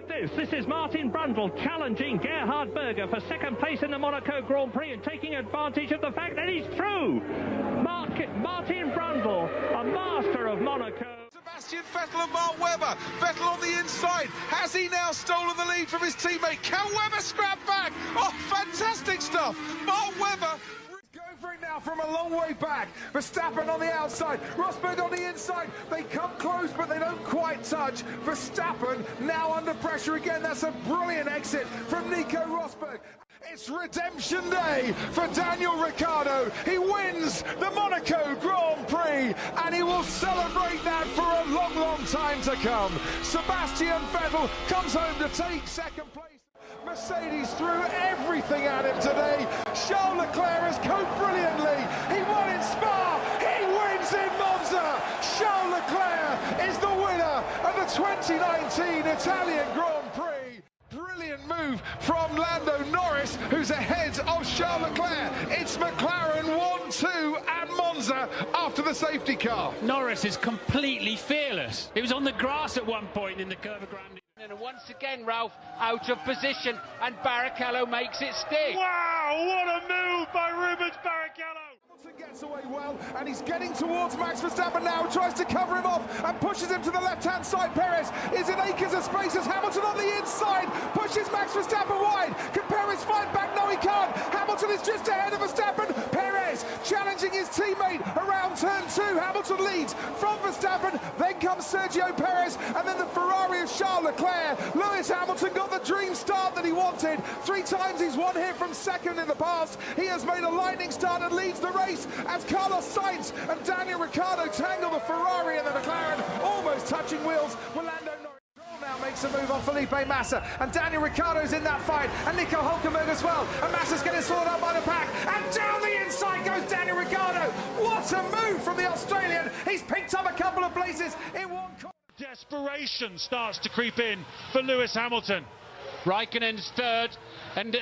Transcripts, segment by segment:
This is Martin Brundle challenging Gerhard Berger for second place in the Monaco Grand Prix and taking advantage of the fact that he's through. Martin Brundle, a master of Monaco. Sebastian Vettel and Mark Webber. Vettel on the inside. Has he now stolen the lead from his teammate? Can Webber scrap back? Oh, fantastic stuff. Mark Webber going for it now from a long way back. Verstappen on the outside. Rosberg on the inside. They come close, but they don't quite touch. Verstappen now under pressure again. That's a brilliant exit from Nico Rosberg. It's redemption day for Daniel Ricciardo. He wins the Monaco Grand Prix and he will celebrate that for a long, long time to come. Sebastian Vettel comes home to take second place. Mercedes threw everything at him today. Charles Leclerc has coped brilliantly. He won in Spa. He wins in Monza. Charles Leclerc is the winner of the 2019 Italian Grand Prix. Brilliant move from Lando Norris, who's ahead of Charles Leclerc. It's McLaren 1-2 at Monza after the safety car. Norris is completely fearless. He was on the grass at one point in the Curva Grande. And once again, Ralph out of position, and Barrichello makes it stick. Wow, what a move by Rubens Barrichello! Hamilton gets away well, and he's getting towards Max Verstappen now, tries to cover him off and pushes him to the left-hand side. Perez is in acres of space as Hamilton on the inside pushes Max Verstappen wide. Can Perez fight back? No, he can't. Hamilton is just ahead of Verstappen. Perez challenging his teammate around turn 2. Hamilton leads from Verstappen, then comes Sergio Perez, and then the Ferrari of Charles Leclerc. Lewis Hamilton got the dream start that he wanted. 3 times he's won here from second in the past. He has made a lightning start and leads the race as Carlos Sainz and Daniel Ricciardo tangle the Ferrari and the McLaren, almost touching wheels with Lando Norris. Now makes a move on Felipe Massa, and Daniel Ricciardo's in that fight, and Nico Hülkenberg as well, and Massa's getting sorted out by the pack, and down the inside goes Daniel Ricciardo. What a move from the Australian. He's picked up a couple of places in one corner. Desperation starts to creep in for Lewis Hamilton. Raikkonen's third, and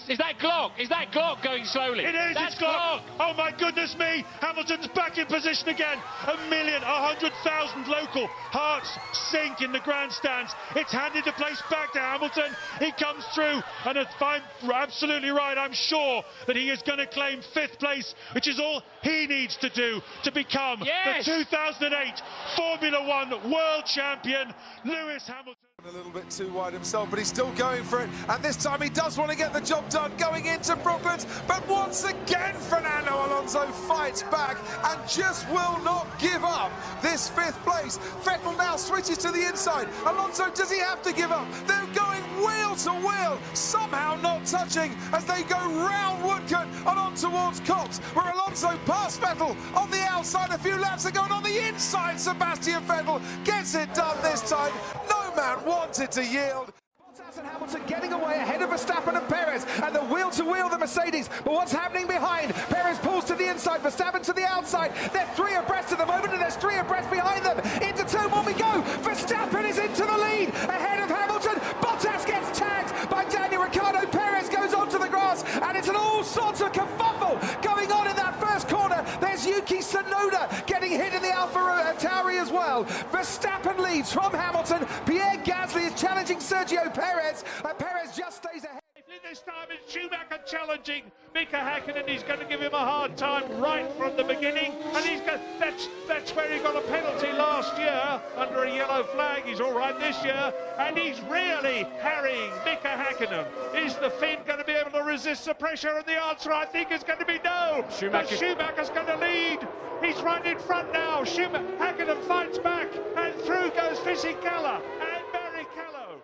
is that Glock? Is that Glock going slowly? It is, That's it's Glock. Oh my goodness me, Hamilton's back in position again. 100,000 local hearts sink in the grandstands. It's handed the place back to Hamilton. He comes through, and if I'm absolutely right, I'm sure that he is going to claim 5th place, which is all he needs to do to become the 2008 Formula One World Champion, Lewis Hamilton. A little bit too wide himself, but he's still going for it, and this time he does want to get the job done going into Brooklands, but once again Fernando Alonso fights back and just will not give up this 5th place. Vettel now switches to the inside. Alonso, does he have to give up? They're going wheel to wheel, somehow not touching as they go round Woodcote and on towards Cox, where Alonso passed Vettel on the outside a few laps ago, and on the inside Sebastian Vettel gets it done this time. No man wanted to yield. Bottas and Hamilton getting away ahead of Verstappen and Perez, and the wheel-to-wheel the Mercedes. But what's happening behind? Perez pulls to the inside, Verstappen to the outside. They're 3 abreast at the moment, and there's 3 abreast behind them. Into turn 1 we go. Verstappen is into the lead, ahead of Hamilton. Bottas gets tagged by Daniel Ricciardo. Perez goes onto the grass, and it's an all sorts of kerfuffle going on in that first corner. There's Yuki Tsunoda getting hit in the Alfa Tauri as well. Verstappen leads from Hamilton. Pierre Gasly is challenging Sergio Perez, and Perez just stays ahead. This time it's Schumacher challenging Mika Häkkinen. He's going to give him a hard time right from the beginning, and he's got, that's where he got a penalty last year under a yellow flag. He's all right this year, and he's really harrying Mika Häkkinen. Is the Finn going to be able to resist the pressure? And the answer, I think, is going to be no. But Schumacher's going to lead. He's right in front now. Häkkinen fights back, and through goes Fisichella and Barrichello.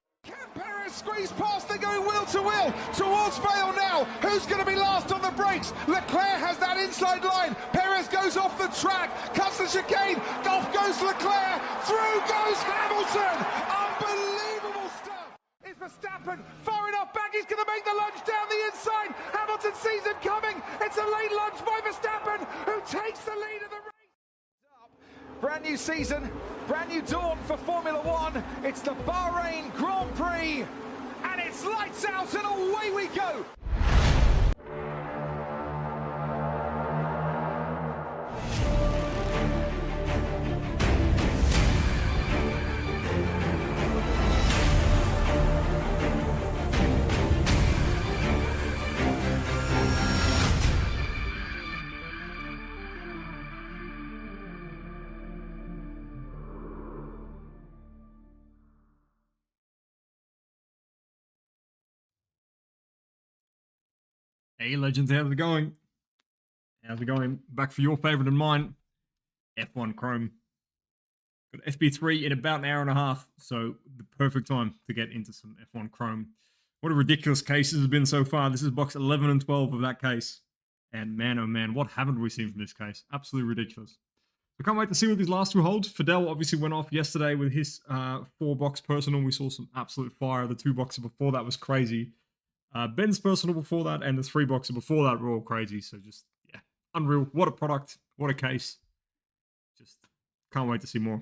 Perez squeeze past, they're going wheel to wheel towards Vale now. Who's going to be last on the brakes? Leclerc has that inside line. Perez goes off the track, cuts the chicane. Off goes Leclerc. Through goes Hamilton. Unbelievable stuff. Is Verstappen far enough back? He's going to make the lunge down the inside. Hamilton sees him coming. It's a late lunge by Verstappen, who takes the lead of the race. Brand new season, brand new dawn for Formula One. It's the Bahrain Grand Prix, and it's lights out and away we go. Hey, Legends, how's it going? How's it going? Back for your favorite and mine, F1 Chrome. Got FP3 in about an hour and a half, so the perfect time to get into some F1 Chrome. What a ridiculous case this has been so far. This is box 11 and 12 of that case. And man, oh man, what haven't we seen from this case? Absolutely ridiculous. I can't wait to see what these last two hold. Fidel obviously went off yesterday with his 4-box personal. We saw some absolute fire. The 2-boxer before that was crazy. Ben's personal before that and the 3-boxer before that were all crazy. So just, yeah, unreal. What a product. What a case. Just can't wait to see more.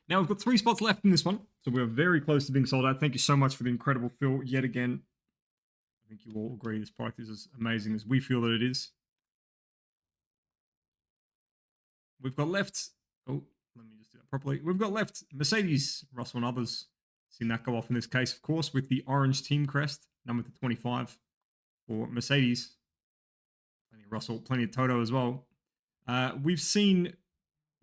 Now, we've got 3 spots left in this one. So we're very close to being sold out. Thank you so much for the incredible fill yet again. I think you all agree this product is as amazing as we feel that it is. We've got left... Oh, let me just do that properly. We've got left Mercedes, Russell and others. Seen that go off in this case, of course, with the orange team crest, number to 25 for Mercedes. Plenty of Russell, plenty of Toto as well. We've seen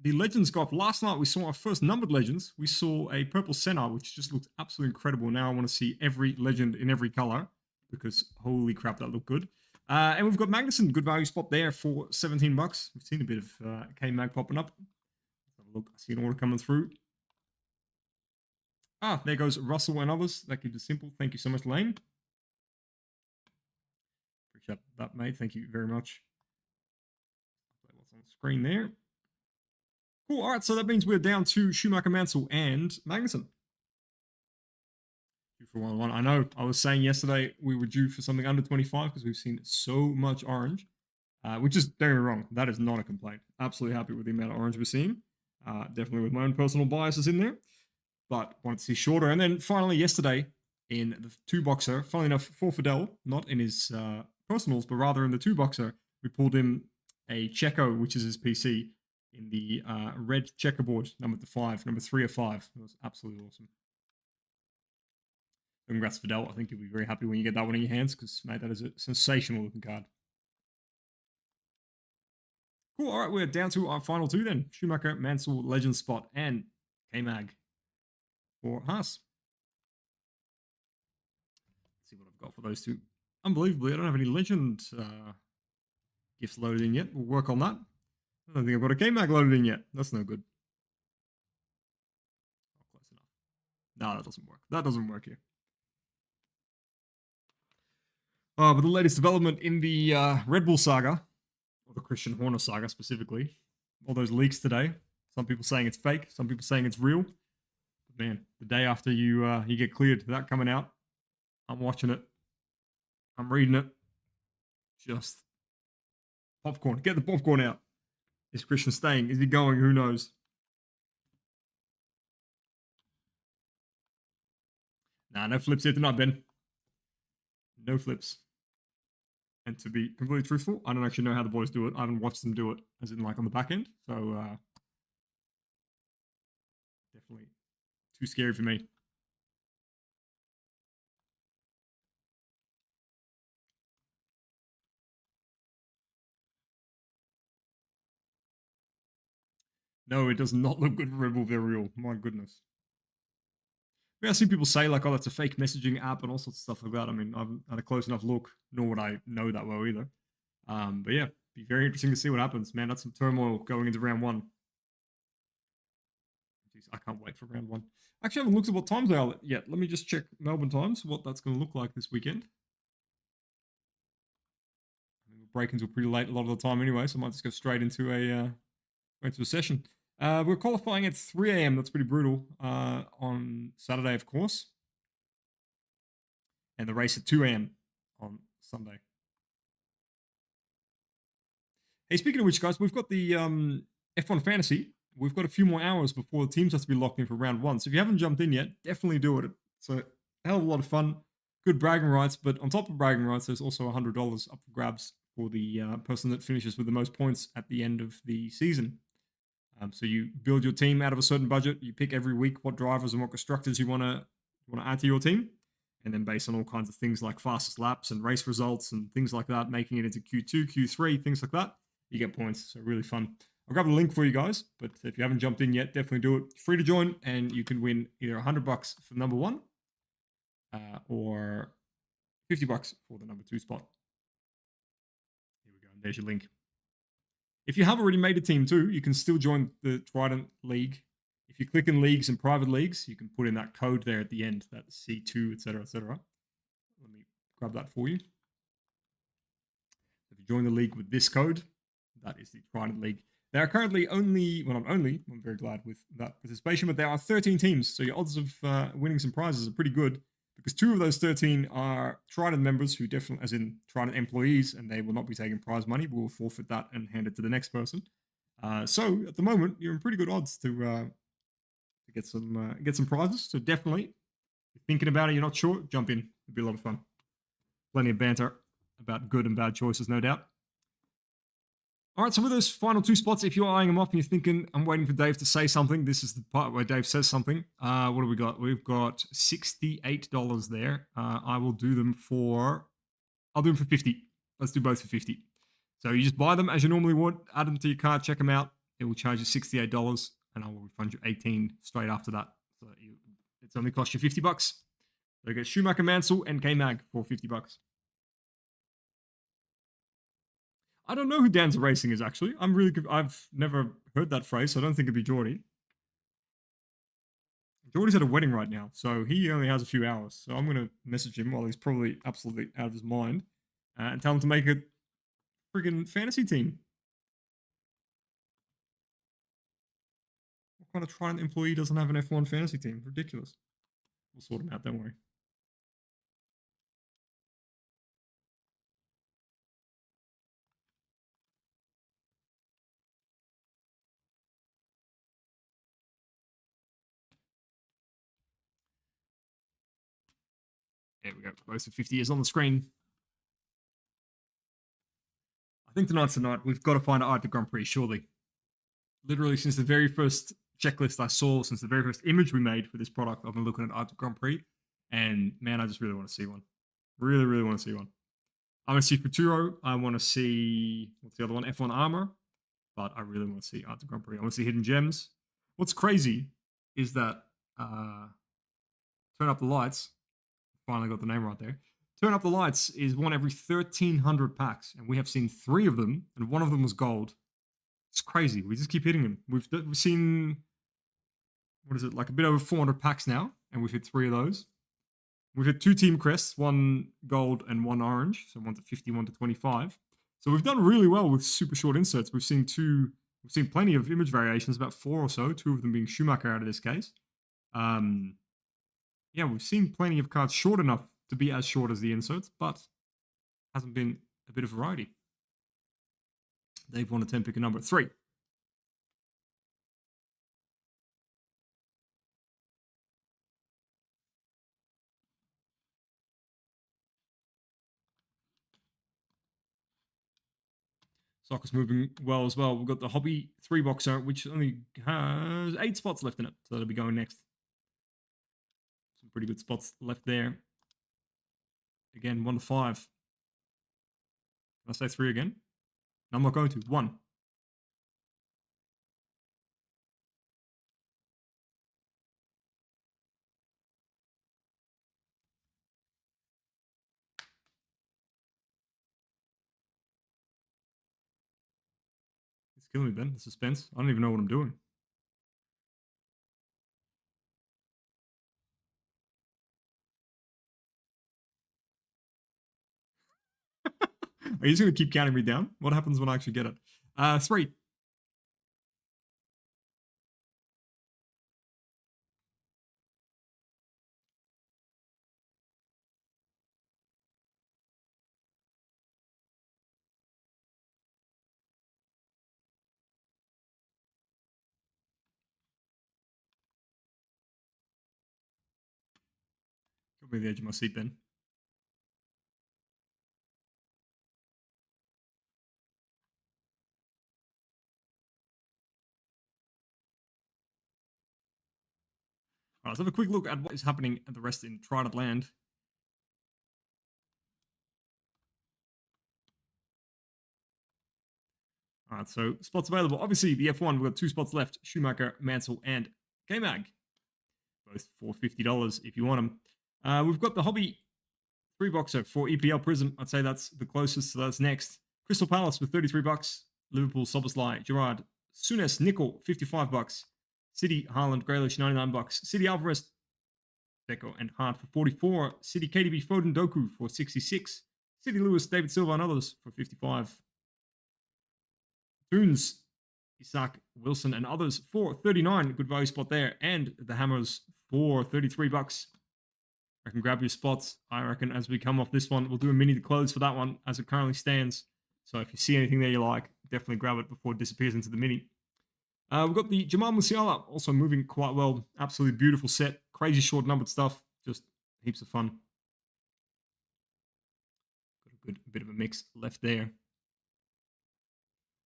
the Legends go up. Last night, we saw our first numbered Legends. We saw a purple Senna, which just looks absolutely incredible. Now I want to see every Legend in every color because holy crap, that looked good. And we've got Magnussen, good value spot there for 17 bucks. We've seen a bit of K-Mag popping up. Let's have a look. I see an order coming through. Ah, there goes Russell and others. That keeps it simple. Thank you so much, Lane. Appreciate that, mate. Thank you very much. What's on the screen there? Cool. All right, so that means we're down to Schumacher, Mansell, and Magnussen. Due for 1-1. I know. I was saying yesterday we were due for something under 25 because we've seen so much orange. Which is, don't get me wrong, that is not a complaint. Absolutely happy with the amount of orange we're seeing. Definitely with my own personal biases in there. But wanted to see shorter. And then finally yesterday in the 2-boxer, funnily enough for Fidel, not in his personals, but rather in the 2-boxer, we pulled him a Checo, which is his PC, in the red checkerboard, number to 5, number 3 of 5. It was absolutely awesome. Congrats, Fidel. I think you'll be very happy when you get that one in your hands because, mate, that is a sensational looking card. Cool. All right, we're down to our final 2 then. Schumacher, Mansell, Legend spot, and K-Mag for Haas. Let's see what I've got for those 2. Unbelievably, I don't have any Legend gifts loaded in yet. We'll work on that. I don't think I've got a K-Mag loaded in yet. That's no good. Not close enough. No, that doesn't work. That doesn't work here. But the latest development in the Red Bull saga, or the Christian Horner saga specifically, all those leaks today. Some people saying it's fake, some people saying it's real. But man, the day after you get cleared, that coming out, I'm watching it. I'm reading it. Just popcorn. Get the popcorn out. Is Christian staying? Is he going? Who knows? Nah, no flips here tonight, Ben. No flips. And to be completely truthful, I don't actually know how the boys do it. I haven't watched them do it, as in like on the back end. So, definitely too scary for me. No, it does not look good for Red Bull Villarreal. My goodness. I see people say like, oh, that's a fake messaging app and all sorts of stuff like that. I mean, I haven't had a close enough look, nor would I know that well either. But yeah, be very interesting to see what happens. Man, that's some turmoil going into round 1. Jeez, I can't wait for round 1. I actually haven't looked at what times they are yet. Let me just check Melbourne times, what that's going to look like this weekend. I mean, we'll break until pretty late a lot of the time anyway, so I might just go straight into a session. We're qualifying at 3 a.m. That's pretty brutal on Saturday, of course. And the race at 2 a.m. on Sunday. Hey, speaking of which, guys, we've got the F1 Fantasy. We've got a few more hours before the teams have to be locked in for round 1. So if you haven't jumped in yet, definitely do it. It's a hell of a lot of fun. Good bragging rights, but on top of bragging rights, there's also $100 up for grabs for the person that finishes with the most points at the end of the season. So you build your team out of a certain budget. You pick every week what drivers and what constructors you want to add to your team. And then based on all kinds of things like fastest laps and race results and things like that, making it into Q2, Q3, things like that, you get points. So really fun. I'll grab a link for you guys, but if you haven't jumped in yet, definitely do it. Free to join, and you can win either $100 for number 1 or $50 for the number 2 spot. Here we go. And there's your link. If you have already made a team too, you can still join the Trident League. If you click in leagues and private leagues, you can put in that code there at the end, that C2, etc., etc. Let me grab that for you. If you join the league with this code, that is the Trident League. There are currently only, well, not only, I'm very glad with that participation, but there are 13 teams, so your odds of winning some prizes are pretty good, because 2 of those 13 are Trident members who definitely, as in Trident employees, and they will not be taking prize money. We will forfeit that and hand it to the next person. So at the moment, you're in pretty good odds to get some prizes. So definitely, if you're thinking about it, you're not sure, jump in. It'll be a lot of fun. Plenty of banter about good and bad choices, no doubt. All right, so with those final 2 spots, if you're eyeing them up and you're thinking, I'm waiting for Dave to say something, this is the part where Dave says something. What do we got? We've got $68 there. I'll do them for $50. Let's do both for 50. So you just buy them as you normally would, add them to your cart, check them out. It will charge you $68, and I will refund you $18 straight after that. So it's only cost you $50. So you get Schumacher, Mansell, and K-Mag for $50. I don't know who Dan's Racing is, actually. I've never heard that phrase, so I don't think it'd be Geordie. Geordie's at a wedding right now, so he only has a few hours. So I'm going to message him while he's probably absolutely out of his mind and tell him to make a friggin' fantasy team. What kind of Trident employee doesn't have an F1 fantasy team? Ridiculous. We'll sort him out, don't worry. There we go. Both for 50 is on the screen. I think tonight's the night. We've got to find an Arctic Grand Prix, surely. Literally, since the very first checklist I saw, since the very first image we made for this product, I've been looking at Arctic Grand Prix. And, man, I just really want to see one. Really, really want to see one. I want to see Futuro. I want to see, what's the other one? F1 Armor. But I really want to see Arctic Grand Prix. I want to see Hidden Gems. What's crazy is that Turn Up the Lights, finally got the name right there. Turn Up the Lights is one every 1,300 packs, and we have seen 3 of them, and one of them was gold. It's crazy. We just keep hitting them. We've seen, what is it, like a bit over 400 packs now, and we've hit 3 of those. We've hit 2 team crests, 1 gold and 1 orange, so 1 to 50, 1 to 25. So we've done really well with super short inserts. We've seen plenty of image variations, about 4 or so, 2 of them being Schumacher out of this case. Yeah, we've seen plenty of cards short enough to be as short as the inserts, but hasn't been a bit of variety. Dave wanted 10, pick a number. 3. Soccer's moving well as well. We've got the Hobby 3-boxer, which only has 8 spots left in it, so that'll be going next. Some pretty good spots left there. Again, 1 to 5. Can I say 3 again? No, I'm not going to. 1. It's killing me, Ben. The suspense. I don't even know what I'm doing. Are you just going to keep counting me down? What happens when I actually get it? 3. Got me the edge of my seat, Ben. All right, let's have a quick look at what is happening at the rest in Trident Land. All right, so spots available. Obviously, the F1, we've got 2 spots left. Schumacher, Mansell, and K-Mag. Both for $50 if you want them. We've got the Hobby $3 for EPL Prism. I'd say that's the closest, so that's next. Crystal Palace with $33. Liverpool, Soboslai, Gerrard, Souness, Nickel, $55. City, Haaland, Grealish, $99. City, Alvarez, Deco, and Hart for 44. City, KDB, Foden, Doku for 66. City, Lewis, David Silva, and others for 55. Toons, Isaac, Wilson, and others for 39. Good value spot there. And the Hammers for $33. I can grab your spots. I reckon as we come off this one, we'll do a mini to close for that one as it currently stands. So if you see anything there you like, definitely grab it before it disappears into the mini. We've got the JAMAL MUSIALA also moving quite well. Absolutely beautiful set. Crazy short numbered stuff. Just heaps of fun. Got a good bit of a mix left there.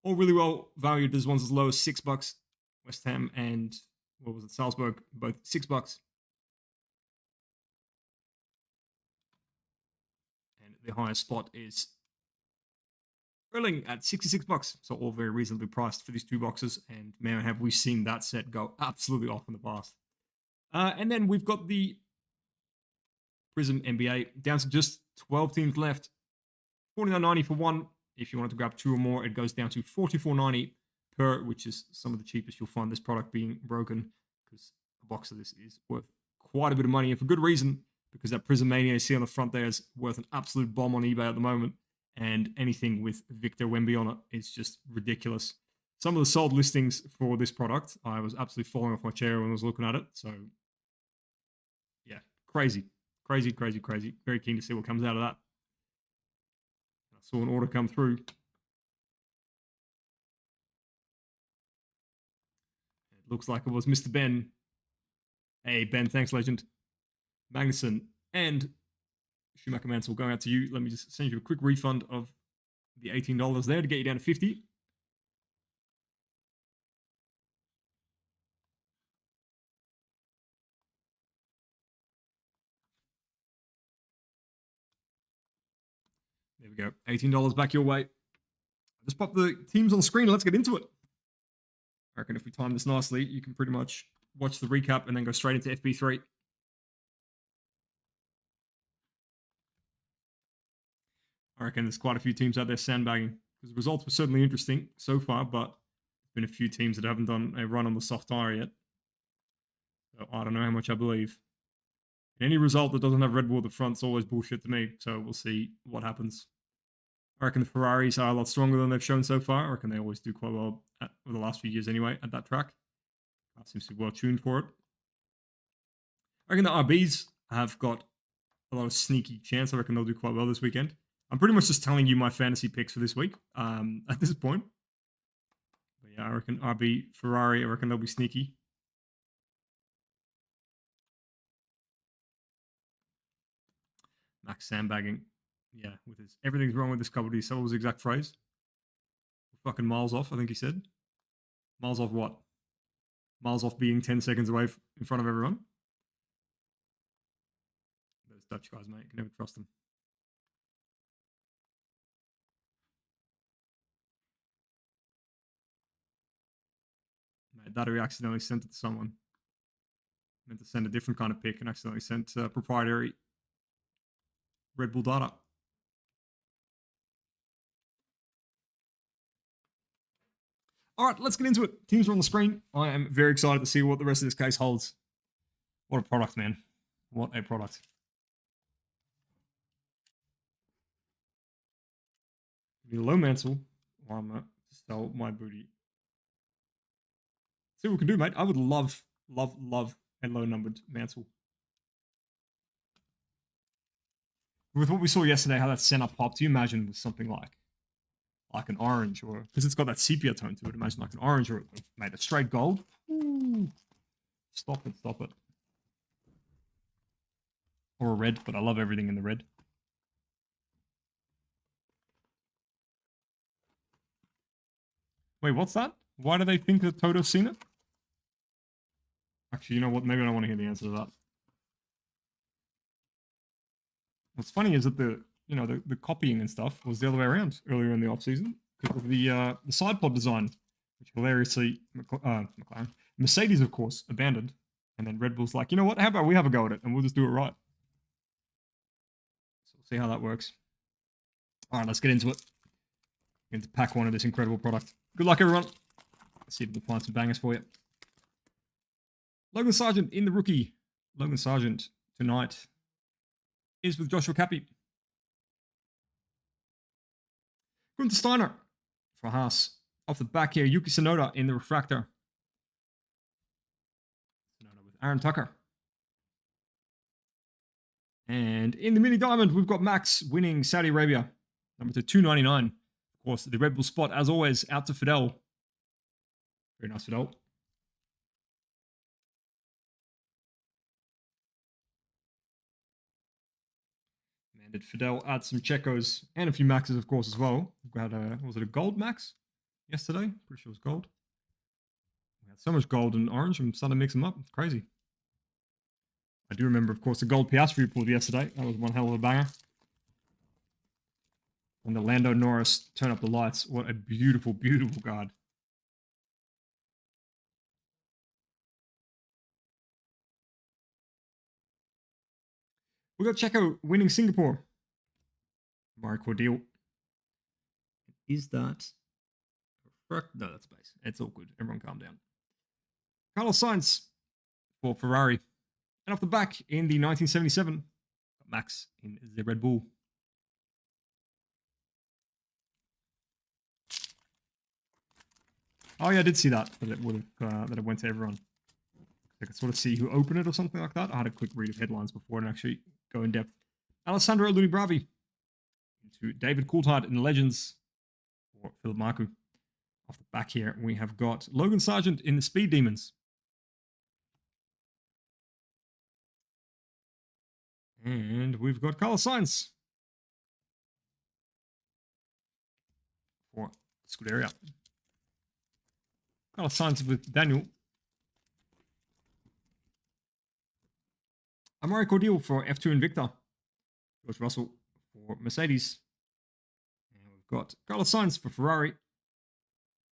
All really well valued. There's ones as low as $6. West Ham and, what was it, Salzburg, both $6. And the highest spot is Erling at $66. So all very reasonably priced for these two boxes. And man, have we seen that set go absolutely off in the past. And then we've got the PRIZM NBA down to just 12 teams left. $49.90 for one. If you wanted to grab two or more, it goes down to $44.90 per, which is some of the cheapest you'll find this product being broken, because a box of this is worth quite a bit of money, and for good reason, because that PRIZM Mania you see on the front there is worth an absolute bomb on eBay at the moment, and anything with Victor Wemby on it is just ridiculous. Some of the sold listings for this product, I was absolutely falling off my chair when I was looking at it, so yeah, crazy. Crazy, crazy, crazy. Very keen to see what comes out of that. I saw an order come through. It looks like it was Mr. Ben. Hey, Ben, thanks, legend. Magnuson and Schumacher Mansell going out to you. Let me just send you a quick refund of the $18 there to get you down to 50. There we go. $18 back your way. Just pop the teams on the screen. Let's get into it. I reckon if we time this nicely, you can pretty much watch the recap and then go straight into FB3. I reckon there's quite a few teams out there sandbagging, because the results were certainly interesting so far, but there's been a few teams that haven't done a run on the soft tire yet. So I don't know how much I believe. Any result that doesn't have Red Bull at the front is always bullshit to me, so we'll see what happens. I reckon the Ferraris are a lot stronger than they've shown so far. I reckon they always do quite well over the last few years anyway at that track. That seems to be well tuned for it. I reckon the RBs have got a lot of sneaky chance. I reckon they'll do quite well this weekend. I'm pretty much just telling you my fantasy picks for this week at this point. But yeah, I reckon RB, Ferrari, I reckon they'll be sneaky. Max sandbagging. Yeah, with his everything's wrong with this couple. Did he say what was the exact phrase? Fucking miles off, I think he said. Miles off what? Miles off being 10 seconds away in front of everyone? Those Dutch guys, mate. You can never trust them. Mate, that he accidentally sent it to someone. Meant to send a different kind of pick and accidentally sent proprietary Red Bull data. All right, let's get into it. Teams are on the screen. I am very excited to see what the rest of this case holds. What a product, man. What a product. Give me a low Mansell. While I'm to sell my booty. See what we can do, mate. I would love a low-numbered Mansell. With what we saw yesterday, how that center popped, you imagine with something like an orange, or because it's got that sepia tone to it, imagine like an orange, or made a straight gold. Ooh. Stop it. Or a red, but I love everything in the red. Wait, what's that? Why do they think that Toto's seen it? Actually, you know what? Maybe I don't want to hear the answer to that. What's funny is that the copying and stuff was the other way around earlier in the off season because of the side pod design, which hilariously McLaren, Mercedes of course abandoned, and then Red Bull's like, you know what? How about we have a go at it and we'll just do it right. So we'll See how that works. All right, let's get into it. Get into pack one of this incredible product. Good luck, everyone. Let's see if we can find some bangers for you. Logan Sargent in the rookie. Logan Sargent tonight is with Joshua Cappy. Gunther Steiner for Haas. Off the back here, Yuki Tsunoda in the refractor. Tsunoda with Aaron Tucker. And in the mini diamond, we've got Max winning Saudi Arabia. Number to 299. Of course, the Red Bull spot, as always, out to Fidel. Very nice, Fidel. Man, did Fidel add some Checos and a few Maxes, of course, as well. We've got was it a gold Max yesterday? Pretty sure it was gold. We had so much gold and orange, I'm starting to mix them up. It's crazy. I do remember, of course, the gold Piastri pulled yesterday. That was one hell of a banger. And the Lando Norris turn up the lights. What a beautiful, beautiful card. We got Checo winning Singapore. Mario Cordial. Is that... No, that's base. It's all good. Everyone calm down. Carlos Sainz for Ferrari. And off the back in the 1977, Max in the Red Bull. Oh yeah, I did see that it would have that it went to everyone. I could sort of see who opened it or something like that. I had a quick read of headlines before and actually go in depth. Alessandro Luni Bravi into David Coulthard in Legends for Philip Marku. Off the back here, we have got Logan Sargent in the Speed Demons. And we've got Carlos Sainz for Scuderia. Carlos Sainz with Daniel. Amari Cordial for F2 Invicta. George Russell for Mercedes. And we've got Carlos Sainz for Ferrari.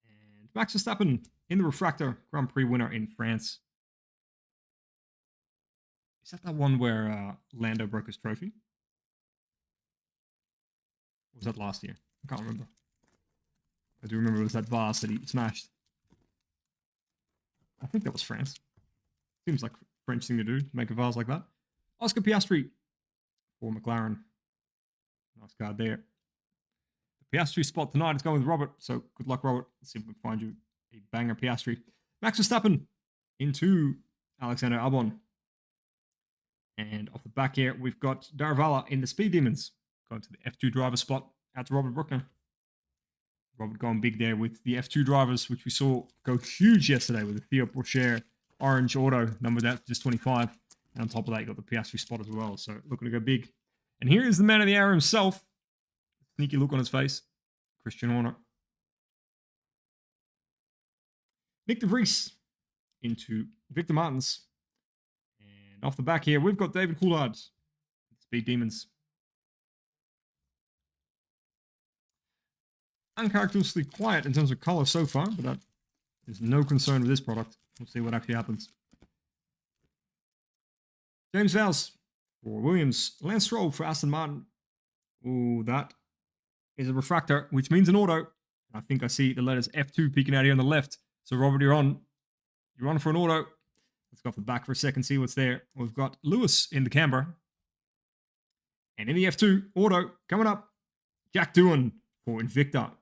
And Max Verstappen in the Refractor Grand Prix winner in France. Is that one where Lando broke his trophy? Or was that last year? I can't remember. I do remember it was that vase that he smashed. I think that was France. Seems like a French thing to do, to make a vase like that. Oscar Piastri for McLaren. Nice card there. The Piastri spot tonight is going with Robert, so good luck, Robert. Let's see if we can find you a banger Piastri. Max Verstappen into Alexander Albon. And off the back here, we've got Daravala in the Speed Demons. Going to the F2 driver spot out to Robert Bruckner. Robert going big there with the F2 drivers, which we saw go huge yesterday with the Theo Pourchaire orange auto, numbered out to just 25. And on top of that, you got the Piastri spot as well. So looking to go big. And here is the man of the hour himself. Sneaky look on his face. Christian Horner. Nick de Vries into Victor Martins. And off the back here, we've got David Coulthard. Speed Demons. Uncharacteristically quiet in terms of color so far, but that is no concern with this product. We'll see what actually happens. James Vowles for Williams. Lance Stroll for Aston Martin. Ooh, that is a refractor, which means an auto. I think I see the letters F2 peeking out here on the left. So, Robert, you're on. You're on for an auto. Let's go off the back for a second, see what's there. We've got Lewis in the Canberra. And in the F2, auto coming up. Jack Doohan for Invicta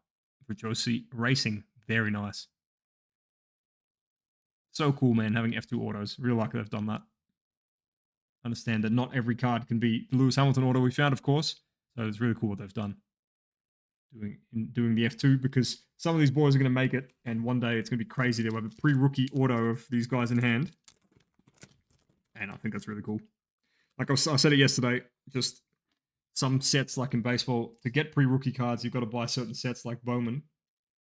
for Josie Racing. Very nice. So cool, man, having F2 autos. Real lucky they've done that. Understand that not every card can be the Lewis Hamilton auto we found, of course. So it's really cool what they've done. Doing the F2, because some of these boys are going to make it, and one day it's going to be crazy to have a pre-rookie auto of these guys in hand. And I think that's really cool. Like I said it yesterday, just some sets, like in baseball, to get pre-rookie cards, you've got to buy certain sets like Bowman,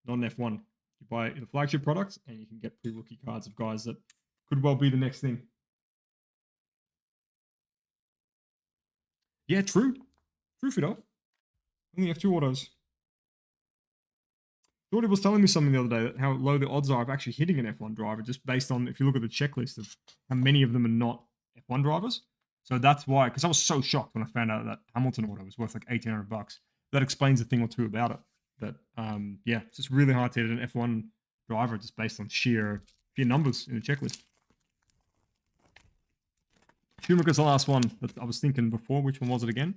not an F1. You buy the flagship products, and you can get pre-rookie cards of guys that could well be the next thing. Yeah, true. True, Fidel. Only F2 autos. Jordy was telling me something the other day, that how low the odds are of actually hitting an F1 driver, just based on, if you look at the checklist of how many of them are not F1 drivers. So that's why, because I was so shocked when I found out that Hamilton order was worth like $1,800. That explains a thing or two about it. But yeah, it's just really hard to hit an F1 driver just based on sheer numbers in the checklist. Schumacher's the last one that I was thinking before. Which one was it again?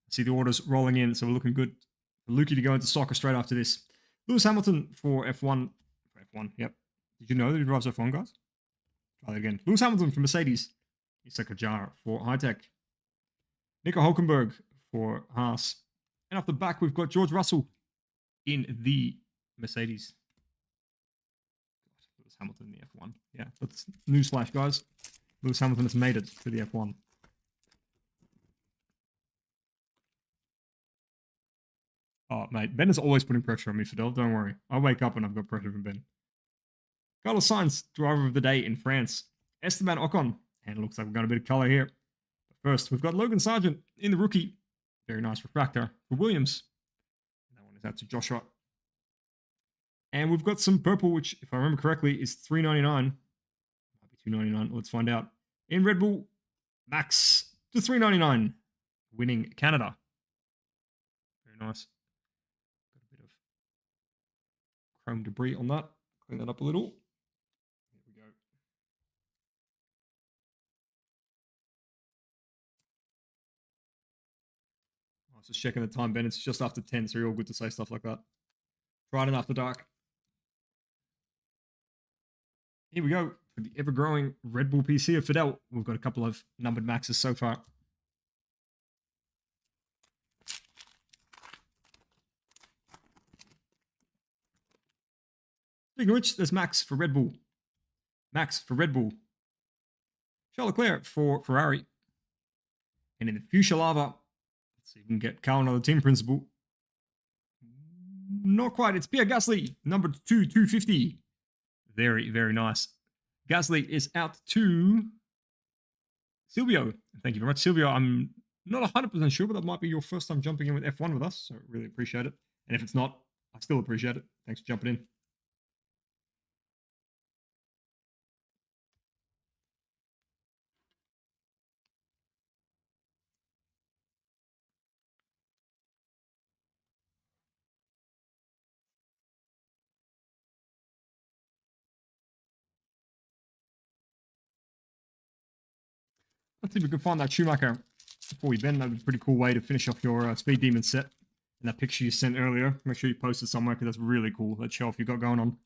See the orders rolling in, so we're looking good for Lukey to go into soccer straight after this. Lewis Hamilton for F1. F1, yep. Did you know that he drives F1, guys? Try that again. Lewis Hamilton for Mercedes. Issa Kajar for High-Tech. Nico Hulkenberg for Haas. And off the back, we've got George Russell in the Mercedes. Lewis Hamilton in the F1. Yeah, that's newsflash, guys. Lewis Hamilton has made it to the F1. Oh, mate, Ben is always putting pressure on me, Fidel. Don't worry. I wake up and I've got pressure from Ben. Carlos Sainz, driver of the day in France. Esteban Ocon. And it looks like we've got a bit of colour here. But first, we've got Logan Sargent in the rookie. Very nice refractor for Williams. That one is out to Joshua. And we've got some purple, which, if I remember correctly, is $3.99. Might be $2.99. Let's find out. In Red Bull, Max to $3.99. Winning Canada. Very nice. Got a bit of chrome debris on that. Clean that up a little. There we go. I was just checking the time, Ben. It's just after 10, so you're all good to say stuff like that. Friday after dark. Here we go for the ever-growing Red Bull PC of Fidel. We've got a couple of numbered maxes so far. Speaking of which, there's Max for Red Bull. Max for Red Bull. Charles Leclerc for Ferrari. And in the Fuchsia Lava, let's see if we can get Carl another team principal. Not quite. It's Pierre Gasly, number 250. Very, very nice. Gasly is out to Silvio. Thank you very much, Silvio. I'm not 100% sure, but that might be your first time jumping in with F1 with us, so really appreciate it. And if it's not, I still appreciate it. Thanks for jumping in. Let's see if we can find that Schumacher before we bend. That would be a pretty cool way to finish off your Speed Demon set. And that picture you sent earlier, make sure you post it somewhere because that's really cool. That shelf you got going on.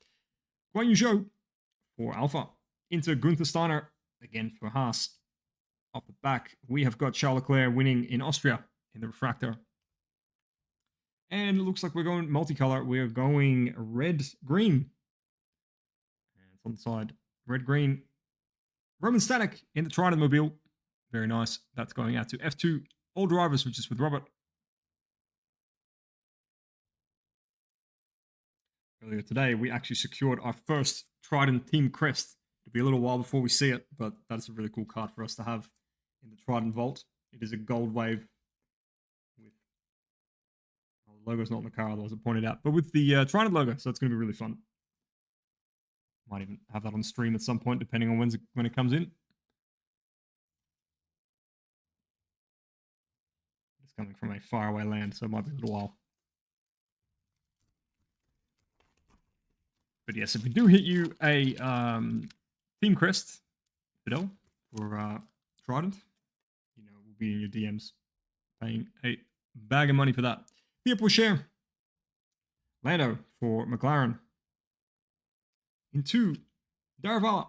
Guan Yu Zhou for Alpha. Into Gunther Steiner again for Haas. Off the back, we have got Charles Leclerc winning in Austria in the refractor. And it looks like we're going multicolor. We're going red-green. And it's on the side. Red-green. Roman Stanek in the Trident Mobile. Very nice. That's going out to F2 All Drivers, which is with Robert. Earlier today, we actually secured our first Trident Team Crest. It'll be a little while before we see it, but that's a really cool card for us to have in the Trident Vault. It is a gold wave. With the logo's not on the car, otherwise I pointed out, but with the Trident logo, so it's going to be really fun. Might even have that on stream at some point, depending on when it comes in. It's coming from a faraway land, so it might be a little while. But yes, if we do hit you a Team Crest, Fidel, for Trident, you know, we'll be in your DMs paying a bag of money for that. Pierre Pourchaire, Lando for McLaren. Into Daravala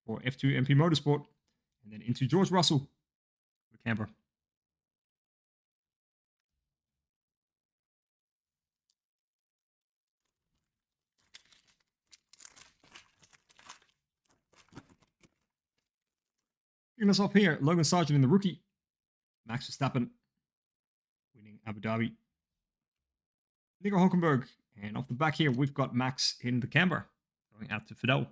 for F2 MP Motorsport. And then into George Russell for Camper. Kicking us off here, Logan Sargent in the rookie. Max Verstappen winning Abu Dhabi. Nico Hulkenberg. And off the back here, we've got Max in the camber. Going out to Fidel.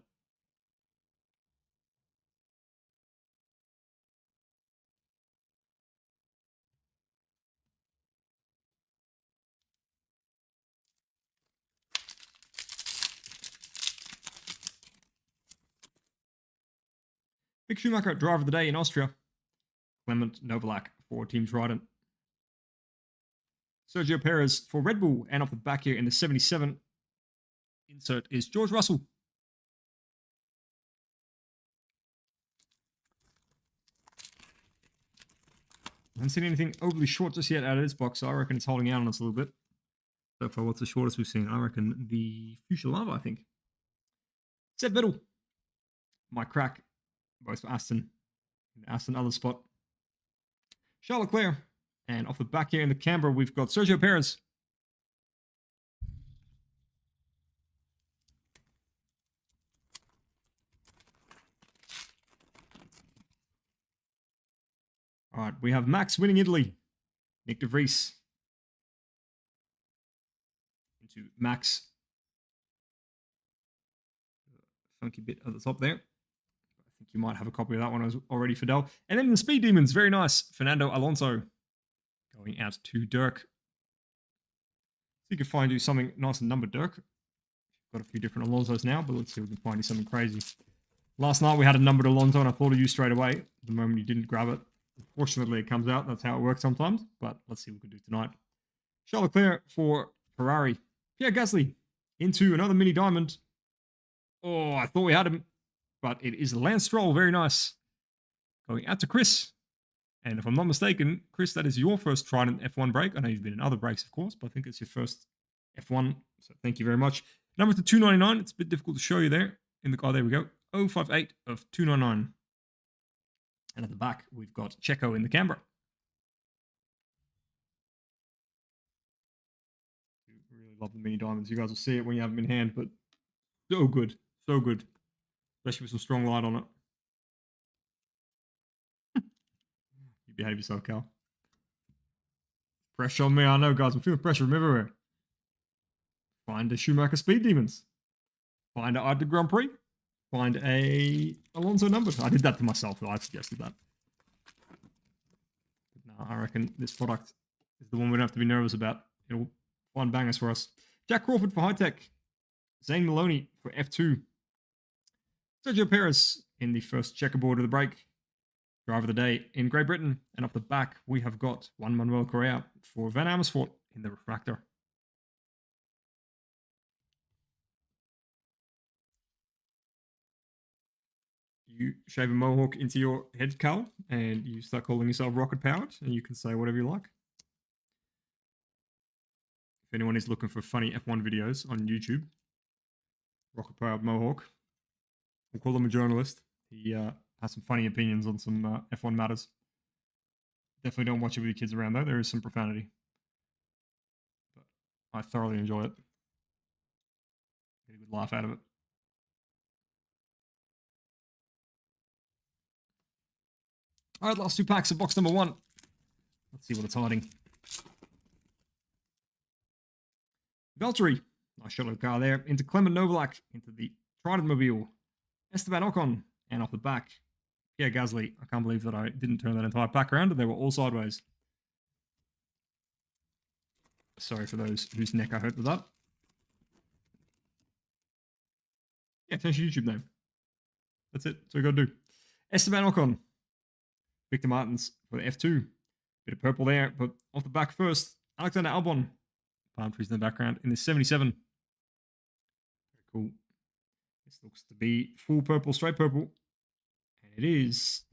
Mick Schumacher, driver of the day in Austria. Clement Novalak for Team Trident. Sergio Perez for Red Bull, and off the back here in the 77, insert is George Russell. I haven't seen anything overly short just yet out of this box, so I reckon it's holding out on us a little bit. So far, what's the shortest we've seen? I reckon the Fuchsia Lava, I think. Seb Vettel. Mike Crack, both for Aston. Aston, other spot. Charles Leclerc. And off the back here in the Canberra, we've got Sergio Perez. All right, we have Max winning Italy. Nick de Vries. Into Max. Funky bit at the top there. I think you might have a copy of that one already, Fidel. And then the Speed Demons, very nice. Fernando Alonso going out to Dirk. So you can find you something nice and numbered, Dirk. Got a few different Alonsos now, but let's see if we can find you something crazy. Last night we had a numbered Alonso and I thought of you straight away. The moment you didn't grab it. Unfortunately, it comes out. That's how it works sometimes. But let's see what we can do tonight. Charles Leclerc for Ferrari. Pierre Gasly into another mini diamond. Oh, I thought we had him. But it is Lance Stroll. Very nice. Going out to Chris. And if I'm not mistaken, Chris, that is your first Trident F1 break. I know you've been in other breaks, of course, but I think it's your first F1. So thank you very much. Number to 299. It's a bit difficult to show you there. In the car, there we go. 058 of 299. And at the back, we've got Checo in the Canberra. Really love the mini diamonds. You guys will see it when you have them in hand, but so good. So good. Especially with some strong light on it. You behave yourself, Cal. Pressure on me, I know, guys. I'm feeling pressure from everywhere. Find a Schumacher Speed Demons. Find a Ida Grand Prix. Find a Alonso number. I did that to myself. I suggested that. But no, I reckon this product is the one we don't have to be nervous about. It'll find bangers for us. Jack Crawford for High Tech. Zane Maloney for F2. Sergio Perez in the first checkerboard of the break. Driver of the day in Great Britain. And off the back, we have got Juan Manuel Correa for Van Amersfoort in the refractor. You shave a mohawk into your head, Cal, and you start calling yourself rocket powered, and you can say whatever you like. If anyone is looking for funny F1 videos on YouTube, rocket powered mohawk, we'll call him a journalist. He has some funny opinions on some F1 matters. Definitely don't watch it with your kids around, though. There is some profanity. But I thoroughly enjoy it. Get a good laugh out of it. All right, last two packs of box number 1. Let's see what it's hiding. Valtteri, nice shot of the car there. Into Clement Novalak, into the Trident Mobile. Esteban Ocon, and off the back, Pierre Gasly. I can't believe that I didn't turn that entire pack around. They were all sideways. Sorry for those whose neck I hurt with that. Yeah, change your YouTube name. That's it. That's what you got to do. Esteban Ocon. Victor Martins for the F2. Bit of purple there, but off the back first, Alexander Albon. Palm trees in the background in the 77. Very cool. This looks to be full purple, straight purple. And it is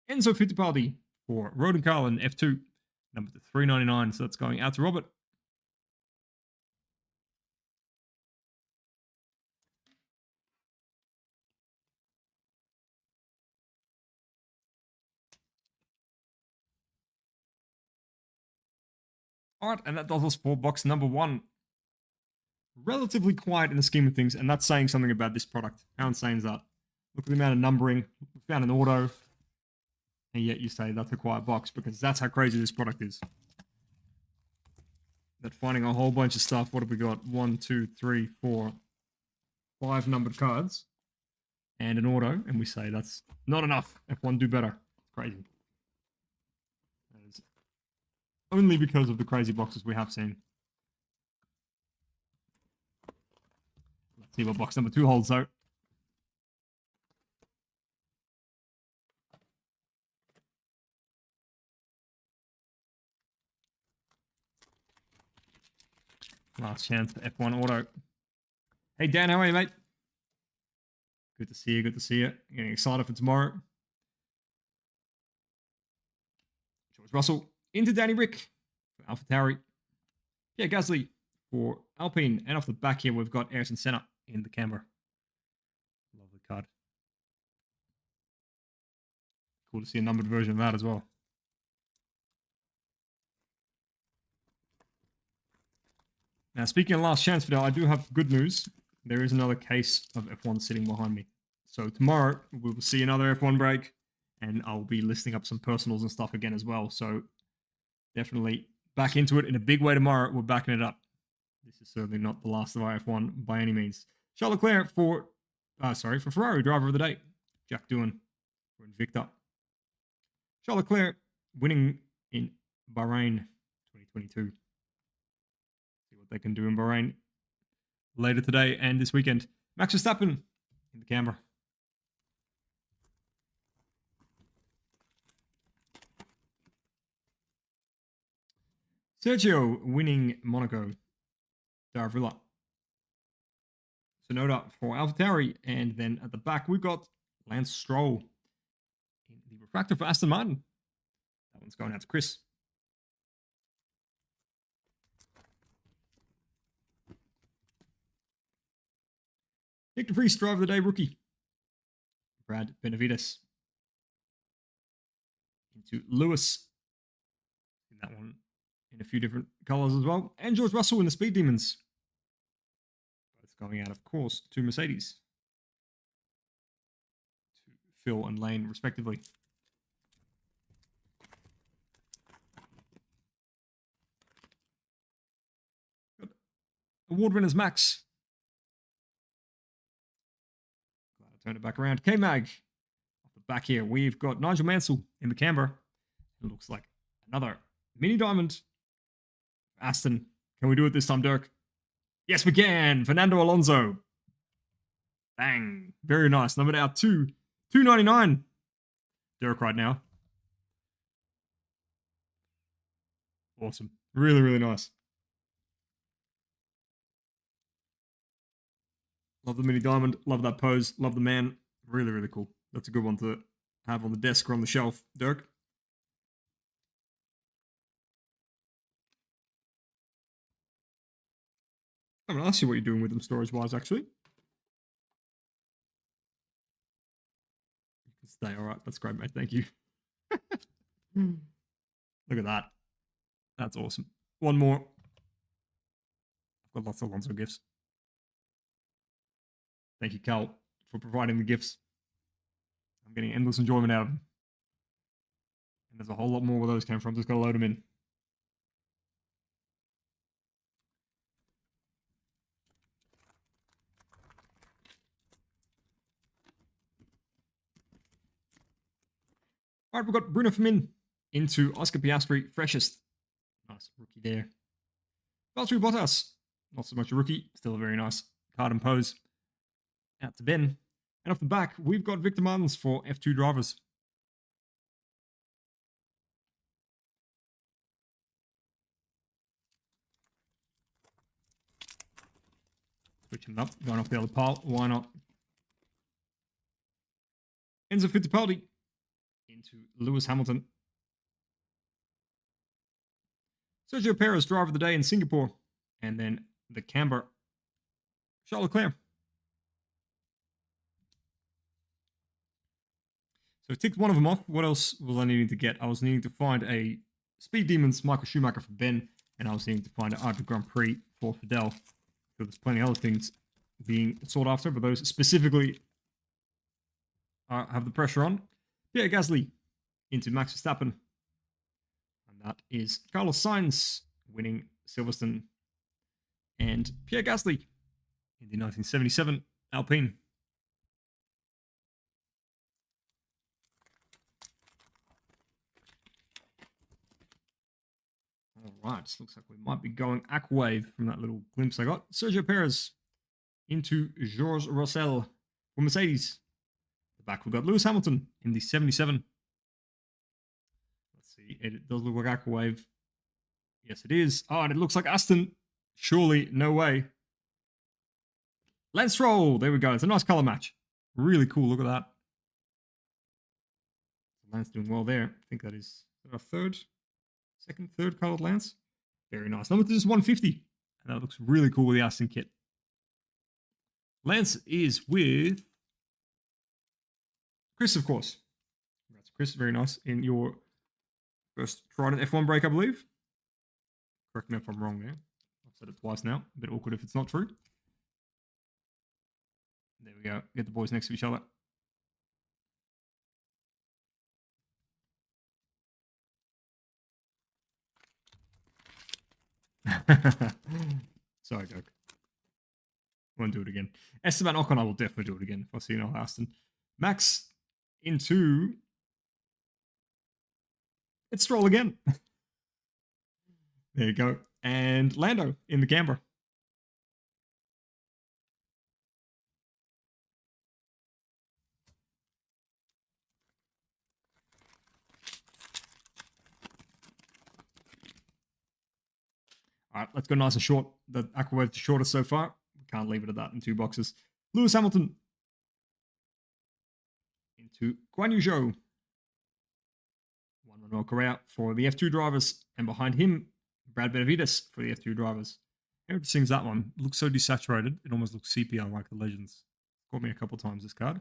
Enzo Fittipaldi for Roden Carlin F2. Number to 399. So that's going out to Robert. All right, and that does us for box number 1. Relatively quiet in the scheme of things, and that's saying something about this product. How insane is that? Look at the amount of numbering. We found an auto, and yet you say that's a quiet box, because that's how crazy this product is. That finding a whole bunch of stuff. What have we got? 1, 2, 3, 4, 5 numbered cards, and an auto, and we say that's not enough. F1 do better. It's crazy. Only because of the crazy boxes we have seen. Let's see what box number 2 holds, though. Last chance for F1 Auto. Hey Dan, how are you, mate? Good to see you. Good to see you. Getting excited for tomorrow. George Russell into Danny Rick for AlphaTauri. Pierre Gasly for Alpine. And off the back here, we've got Ayrton Senna in the camera. Lovely card. Cool to see a numbered version of that as well. Now, speaking of last chance video, I do have good news. There is another case of F1 sitting behind me. So tomorrow, we will see another F1 break, and I'll be listing up some personals and stuff again as well. So definitely back into it in a big way tomorrow. We're backing it up. This is certainly not the last of our F1 by any means. Charles Leclerc for Ferrari driver of the day. Jack Doohan for Invicta. Charles Leclerc winning in Bahrain 2022. See what they can do in Bahrain later today and this weekend. Max Verstappen in the camera. Sergio winning Monaco. Darvilla. Sonoda for AlphaTauri. And then at the back, we've got Lance Stroll in the refractor for Aston Martin. That one's going out to Chris. Nick de Vries, driver of the day rookie. Brad Benavides. Into Lewis. In that one in a few different colors as well. And George Russell in the Speed Demons. Both going out, of course, to Mercedes. To Phil and Lane, respectively. Award winners Max. Glad I turned it back around. K-Mag. Off the back here, we've got Nigel Mansell in the Canberra. It looks like another mini diamond. Aston. Can we do it this time, Dirk? Yes, we can. Fernando Alonso. Bang. Very nice. Numbered out to 299. Dirk right now. Awesome. Really, really nice. Love the mini diamond. Love that pose. Love the man. Really, really cool. That's a good one to have on the desk or on the shelf. Dirk? I'm going to ask you what you're doing with them storage-wise, actually. You can stay. All right. That's great, mate. Thank you. Look at that. That's awesome. One more. I've got lots of Alonso gifts. Thank you, Cal, for providing the gifts. I'm getting endless enjoyment out of them. And there's a whole lot more where those came from. Just got to load them in. All right, we've got Bruno Firmin into Oscar Piastri, freshest. Nice rookie there. Valtteri Bottas, not so much a rookie, still a very nice card and pose. Out to Ben. And off the back, we've got Victor Martins for F2 drivers. Switching it up, going off the other pile. Why not? Enzo Fittipaldi into Lewis Hamilton. Sergio Perez, driver of the day in Singapore. And then the Canberra, Charles Leclerc. So I ticked one of them off. What else was I needing to get? I was needing to find a Speed Demons Michael Schumacher for Ben. And I was needing to find an Ivy Grand Prix for Fidel. So there's plenty of other things being sought after, but those specifically have the pressure on. Pierre Gasly into Max Verstappen. And that is Carlos Sainz winning Silverstone. And Pierre Gasly in the 1977 Alpine. All right, looks like we might be going Aquawave from that little glimpse I got. Sergio Perez into Georges Russell for Mercedes. The back we've got Lewis Hamilton in the 77. Let's see, it does look like Aquawave. Yes, it is. Oh, and it looks like Aston Surely, no way. Lance Stroll. There we go. It's a nice color match. Really cool. Look at that. Lance doing well there. I think that is our third colored Lance. Very nice. Number 2 is 150. And that looks really cool with the Aston kit. Lance is with Chris, of course. That's Chris. Very nice. In your first Trident F1 break, I believe. Correct me if I'm wrong there. I've said it twice now. A bit awkward if it's not true. There we go. Get the boys next to each other. Sorry, joke. Won't do it again. Esteban Ocon, I will definitely do it again if I see Noel Aston. Max into... It's Stroll again. There you go. And Lando in the camber. All right, let's go nice and short. The Aquawave's the shortest so far. We can't leave it at that in 2 boxes. Lewis Hamilton into Guan Yu Zhou. Manuel Correa for the F2 drivers. And behind him, Brad Benavides for the F2 drivers. How interesting is that one? It looks so desaturated. It almost looks sepia like the Legends. Caught me a couple times, this card.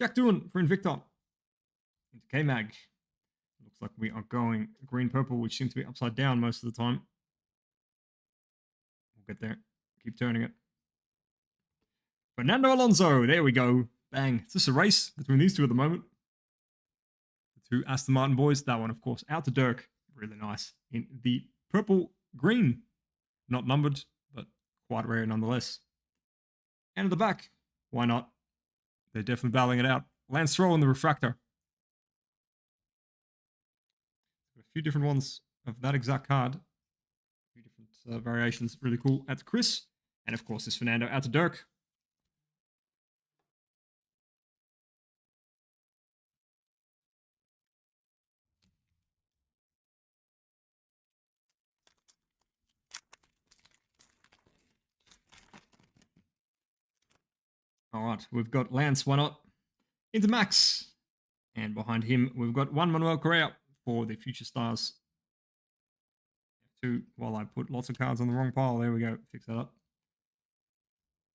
Jack Doohan for Invicta. Into K-Mag. Looks like we are going green-purple, which seems to be upside down most of the time. We'll get there. Keep turning it. Fernando Alonso. There we go. Bang. It's just a race between these two at the moment. The 2 Aston Martin boys. That one, of course, out to Dirk. Really nice. In the purple-green. Not numbered, but quite rare nonetheless. And at the back. Why not? They're definitely battling it out. Lance Stroll in the refractor. A few different ones of that exact card. A few different variations. Really cool. Out to Chris. And of course, this Fernando out to Dirk. All right, we've got Lance, why not? Into Max. And behind him, we've got Juan Manuel Correa for the Future Stars. 2, while I put lots of cards on the wrong pile. There we go. Fix that up.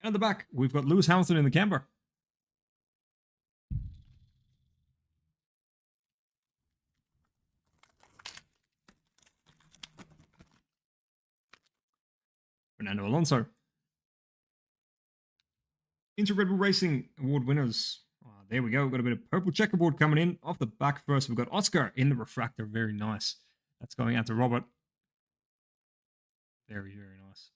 And at the back, we've got Lewis Hamilton in the camber. Fernando Alonso. Into Red Bull Racing Award winners. There we go. We've got a bit of purple checkerboard coming in. Off the back first, we've got Oscar in the refractor. Very nice. That's going out to Robert. Very, very nice.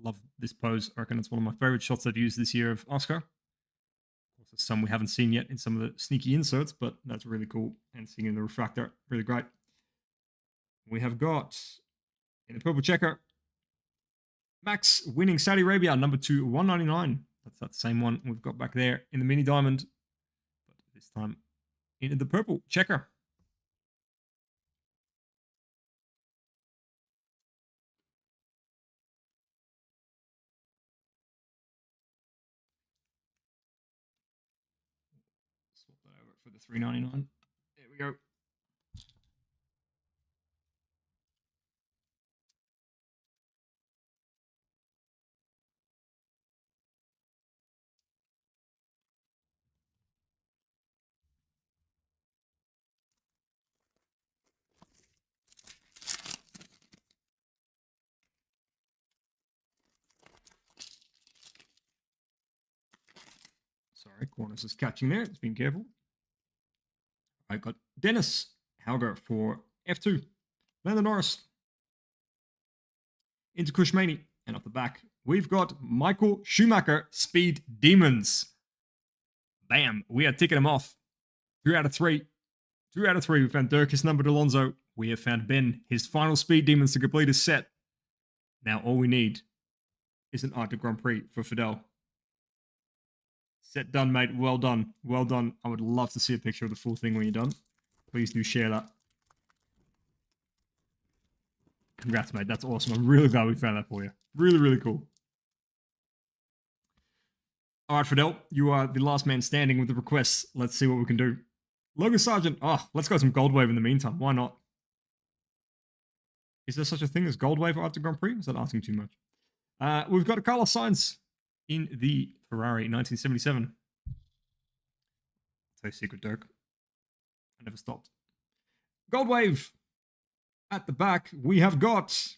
Love this pose. I reckon it's one of my favorite shots I've used this year of Oscar. Of course, there's some we haven't seen yet in some of the sneaky inserts, but that's really cool. And seeing in the refractor, really great. We have got, in the purple checker, Max winning Saudi Arabia, number 2, 199. That's that same one we've got back there in the mini diamond. But this time in the purple checker. Swap that over for the 399. There we go. Sorry, Corners is catching there. It's been careful. I got Dennis Hauger for F2. Lando Norris. Into Kushmani. And off the back, we've got Michael Schumacher Speed Demons. Bam. We are ticking them off. 3 out of 3. 3 out of 3. We found Dirk, his numbered Alonso. We have found Ben, his final Speed Demons to complete his set. Now all we need is an Art de Grand Prix for Fidel. Set done, mate. Well done. Well done. I would love to see a picture of the full thing when you're done. Please do share that. Congrats, mate. That's awesome. I'm really glad we found that for you. Really, really cool. All right, Fidel, you are the last man standing with the requests. Let's see what we can do. Logan Sargent. Oh, let's go some Gold Wave in the meantime. Why not? Is there such a thing as Gold Wave after Grand Prix? Is that asking too much? We've got a Carlos Sainz in the Ferrari 1977. I'll tell you a secret, Dirk. I never stopped. Gold Wave. At the back, we have got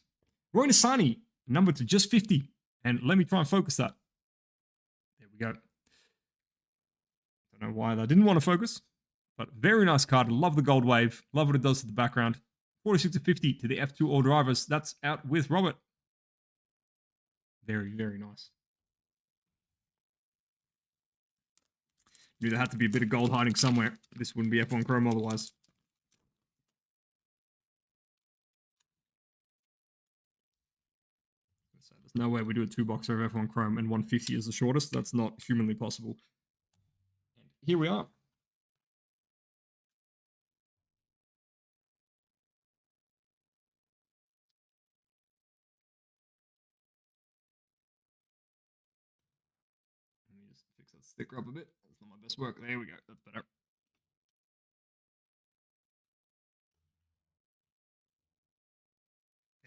Roy Nissany, numbered to just 50. And let me try and focus that. There we go. Don't know why that didn't want to focus, but very nice card. Love the Gold Wave. Love what it does to the background. 46 to 50 to the F2 All Drivers. That's out with Robert. Very, very nice. Knew there had to be a bit of gold hiding somewhere. This wouldn't be F1 Chrome otherwise. There's no way we do a 2-boxer of F1 Chrome and 150 is the shortest. That's not humanly possible. And here we are. Let me just fix that sticker up a bit. That's not my best work. There we go. That's better.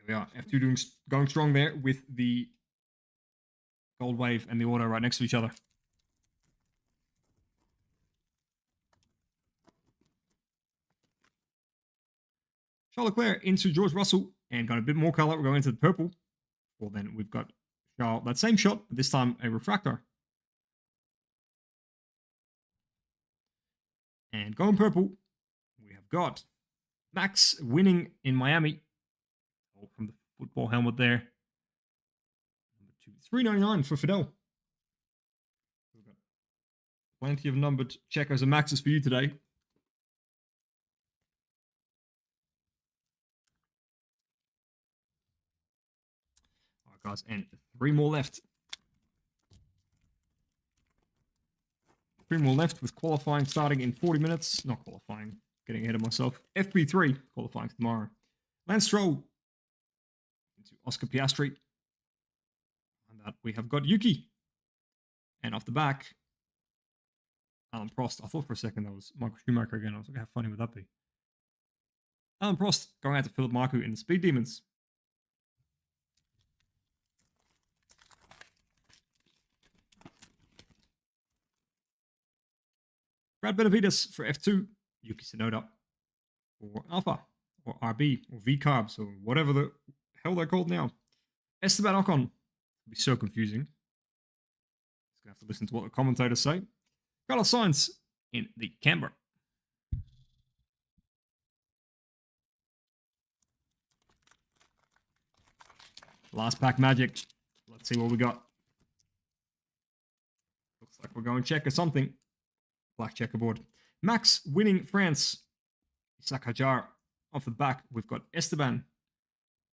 We are. F2 going strong there with the Gold Wave and the Auto right next to each other. Charles Leclerc into George Russell and got a bit more color. We're going into the purple. Well, then we've got Charles, that same shot, but this time a refractor. And going purple, we have got Max winning in Miami. From the football helmet there. $3.99 for Fidel. We've got plenty of numbered checkers and maxes for you today. All right, guys, and 3 more left. 3 more left with qualifying starting in 40 minutes. Not qualifying, getting ahead of myself. FP3 qualifying tomorrow. Lance Stroll into Oscar Piastri. And that we have got Yuki. And off the back, Alan Prost. I thought for a second that was Michael Schumacher again. I was like, how funny would that be? Alan Prost going out to Philip Marko in the Speed Demons. Brad Benavides for F2. Yuki Tsunoda for Alpha or RB or V Carbs or whatever the hell they're called now. Esteban Ocon. It'll be so confusing. Just gonna have to listen to what the commentators say. Carlos Sainz in the Camber. Last pack magic. Let's see what we got. Looks like we're going check or something. Black checkerboard. Max winning France. Isaac Hajar. Off the back, we've got Esteban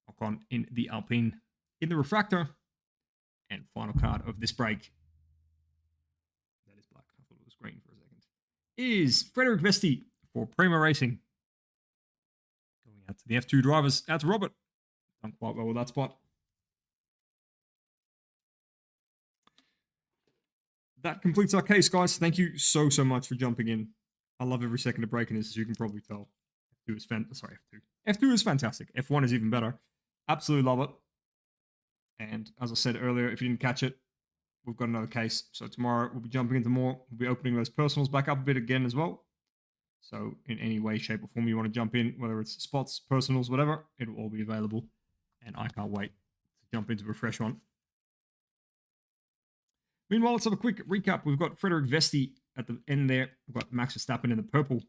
Ocon in the Alpine. In the refractor. And final card of this break. That is black. I thought it was green for a second. Is Frederick Vesti for Prima Racing. Going out to the F2 drivers. Out to Robert. Done quite well with that spot. That completes our case, guys. Thank you so much for jumping in. I love every second of breaking this, as you can probably tell. F2 is F2 is fantastic. F1 is even better. Absolutely love it. And as I said earlier, if you didn't catch it, we've got another case. So tomorrow we'll be jumping into more. We'll be opening those personals back up a bit again as well. So in any way, shape, or form you want to jump in, whether it's spots, personals, whatever, it'll all be available. And I can't wait to jump into a fresh one. Meanwhile, let's have a quick recap. We've got Frederick Vesti at the end there. We've got Max Verstappen in the purple.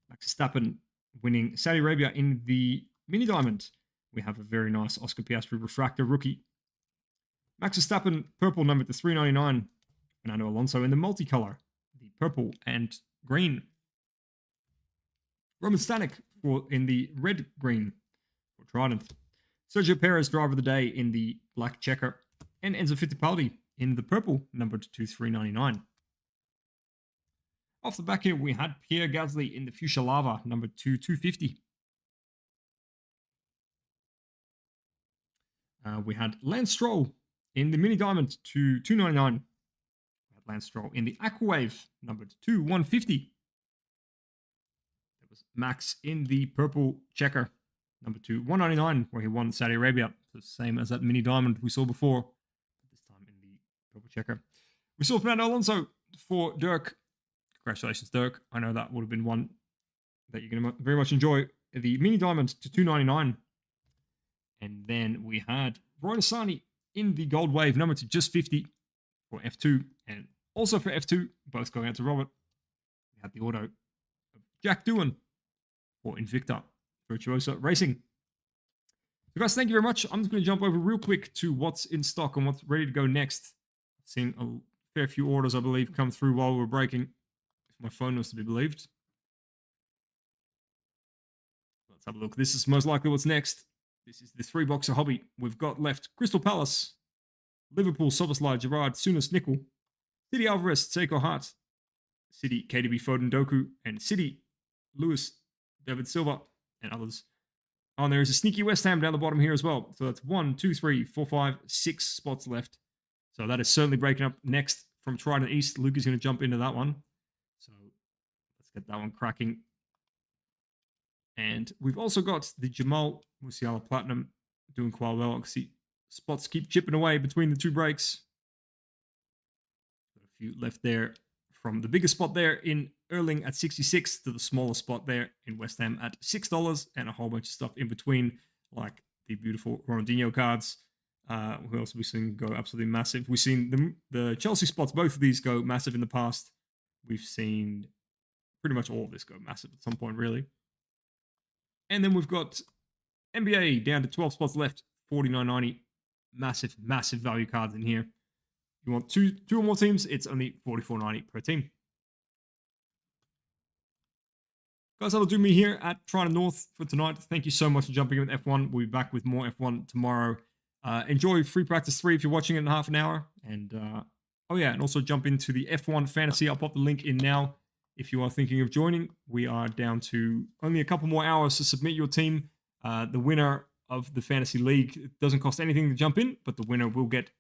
Max Verstappen winning Saudi Arabia in the mini diamond. We have a very nice Oscar Piastri refractor rookie. Max Verstappen, purple, numbered to 399. Fernando Alonso in the multicolor, the purple and green. Roman Stanek in the red-green for Trident. Sergio Perez, driver of the day, in the black checker. And Enzo Fittipaldi in the purple, numbered to 399. Off the back here, we had Pierre Gasly in the Fuchsia Lava, number 250. We had Lance Stroll in the Mini Diamond to 299. We had Lance Stroll in the Aquawave, numbered to 150. There was Max in the purple checker, number 2 199, where he won Saudi Arabia. So same as that Mini Diamond we saw before, but this time in the purple checker. We saw Fernando Alonso for Dirk. Congratulations, Dirk. I know that would have been one that you're going to very much enjoy. The Mini Diamond to 299. And then we had Roy Asani in the Gold Wave, number to just 50 for F2. And also for F2, both going out to Robert. We had the auto of Jack Doohan for Invicta Virtuoso Racing. So guys, thank you very much. I'm just going to jump over real quick to what's in stock and what's ready to go next. Seeing a fair few orders, I believe, come through while we were breaking, if my phone was to be believed. Let's have a look. This is most likely what's next. This is the 3-boxer hobby. We've got left Crystal Palace, Liverpool, Soboslai, Gerrard, Souness, Nickel, City Alvarez, Seiko Hart, City KDB Foden Doku, and City Lewis, David Silva, and others. Oh, and there is a sneaky West Ham down the bottom here as well. So that's 1, 2, 3, 4, 5, 6 spots left. So that is certainly breaking up next from Trident East. Luke is going to jump into that one. So let's get that one cracking. And we've also got the JAMAL Musiala Platinum doing quite well. I can see spots keep chipping away between the two breaks. Got a few left there from the bigger spot there in Erling at 66 to the smaller spot there in West Ham at $6, and a whole bunch of stuff in between, like the beautiful Ronaldinho cards. Who else have we seen go absolutely massive? We've seen the Chelsea spots, both of these go massive in the past. We've seen pretty much all of this go massive at some point, really. And then we've got NBA down to 12 spots left, $49.90. Massive, massive value cards in here. If you want two or more teams, it's only $44.90 per team. Guys, that'll do me here at Trident North for tonight. Thank you so much for jumping in with F1. We'll be back with more F1 tomorrow. Enjoy Free Practice 3 if you're watching it in half an hour. And, oh yeah, and also jump into the F1 Fantasy. I'll pop the link in now. If you are thinking of joining, we are down to only a couple more hours to submit your team. The winner of the Fantasy League, it doesn't cost anything to jump in, but the winner will get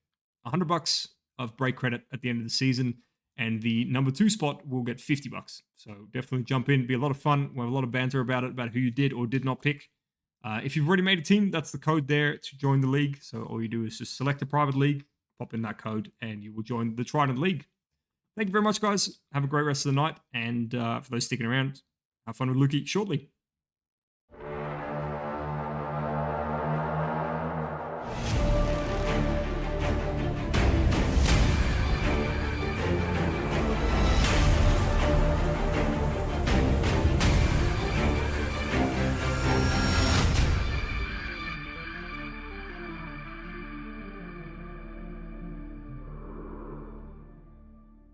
$100 of break credit at the end of the season. And the number 2 spot will get $50. So definitely jump in. It'll be a lot of fun. We'll have a lot of banter about it, about who you did or did not pick. If you've already made a team, that's the code there to join the league. So all you do is just select a private league, pop in that code, and you will join the Trident League. Thank you very much, guys. Have a great rest of the night. And for those sticking around, have fun with Lukey shortly.